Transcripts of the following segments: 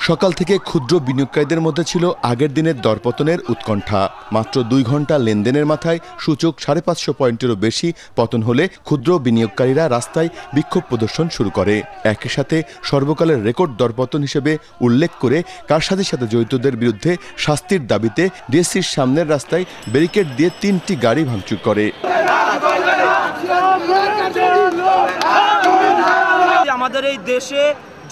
সকাল থেকে ক্ষুদ্র বিনিয়োগকারীদের মধ্যে ছিল আগের দিনের দরপতনের উৎকণ্ঠা। মাত্র 2 ঘন্টা লেনদেনের মাথায় সূচক 550 পয়েন্টেরও বেশি পতন হলে ক্ষুদ্র বিনিয়োগকারীরা রাস্তায় বিক্ষোভ প্রদর্শন শুরু করে। একই সাথে সর্বকালের রেকর্ড দরপতন হিসেবে উল্লেখ করে কারসাজির সাথে জড়িতদের বিরুদ্ধে শাস্তির দাবিতে ডিএসসির সামনের রাস্তায় ব্যারিকেড দিয়ে 3টি গাড়ি ভাঙচুর করে। আমাদের এই দেশে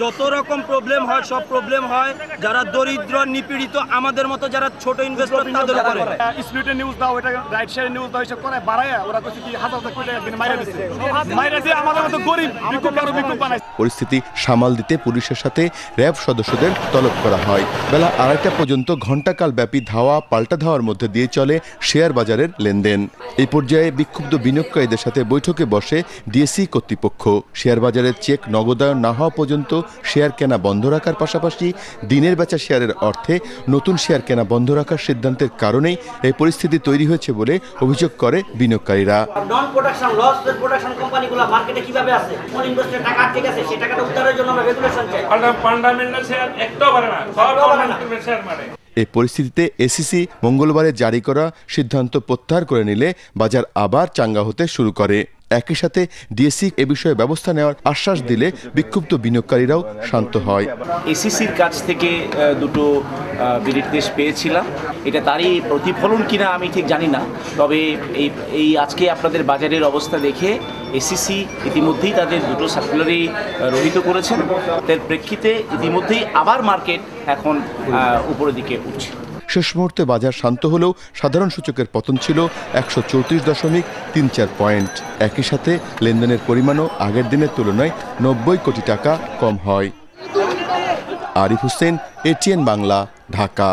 যত রকম প্রবলেম হয় সব প্রবলেম হয় যারা দরিদ্র নিপীড়িত আমাদের মতো যারা ছোট ইনভেস্টর তাদের উপরে। স্পিডে নিউজ দাও, এটা রাইট শেয়ার নিউজ দাও, এসব করে বাড়ায়া ওরা কইছে কি হাজার কোটি টাকা দিন মাইরা দিছে। মাইরা দিয়ে আমাদের মতো গরিব বিক্ষোভ বানাইছে। পরিস্থিতি সামাল দিতে পুলিশের সাথে র্যাব সদস্যদের তলব করা হয়। বেলা 2:30 পর্যন্ত ঘণ্টাকাল ব্যাপী ধাওয়া পাল্টা ধাওয়ার মধ্যে দিয়ে চলে শেয়ার বাজারের লেনদেন। এই পর্যায়ে বিক্ষুব্ধ বিনিয়োগকারীদের সাথে বৈঠকে বসে ডিএসসি কর্তৃপক্ষ। শেয়ার বাজারের চেক নগদায়ন না হওয়া পর্যন্ত শেয়ার কেনা বন্ধ রাখার পাশাপাশি দিনের বেচা শেয়ারের অর্থে নতুন শেয়ার কেনা বন্ধ রাখার সিদ্ধান্তের কারণেই এই পরিস্থিতি তৈরি হয়েছে বলে অভিযোগ করে বিনিয়োগকারীরা। নন প্রোডাকশন লস প্রোডাকশন কোম্পানিগুলো মার্কেটে কিভাবে আছে, কোন ইনভেস্টর টাকা আটকে আছে, সেই টাকাটা উদ্ধারের জন্য আমরা রেগুলেশন চাই। ফান্ডামেন্টাল শেয়ার একটাও বাড়ে না, সব ফান্ডামেন্টাল শেয়ার বাড়ে। এই পরিস্থিতিতে এসিসি মঙ্গলবারে জারি করা সিদ্ধান্ত প্রত্যাহার করে নিলে বাজার আবার চাঙ্গা হতে শুরু করে। একই সাথে ডিএসসি এ বিষয়ে ব্যবস্থা নেওয়ার আশ্বাস দিলে বিক্ষুব্ধ বিনিয়োগকারীরাও শান্ত হয়। এসিসির কাছ থেকে দুটো নির্দেশ পেয়েছিলাম, এটা তারই প্রতিফলন কিনা আমি ঠিক জানি না, তবে এই আজকে আপনাদের বাজারের অবস্থা দেখে এসিসি ইতিমধ্যেই তাদের দুটো সার্কুলারই রহিত করেছেন। তার প্রেক্ষিতে ইতিমধ্যেই আবার মার্কেট এখন উপরের দিকে উঠছে। শেষ মুহূর্তে বাজার শান্ত হলেও সাধারণ সূচকের পতন ছিল 134.34 পয়েন্ট। একই সাথে লেনদেনের পরিমাণও আগের দিনের তুলনায় 90 কোটি টাকা কম হয়। আরিফ হোসেন, এটিএন বাংলা, ঢাকা।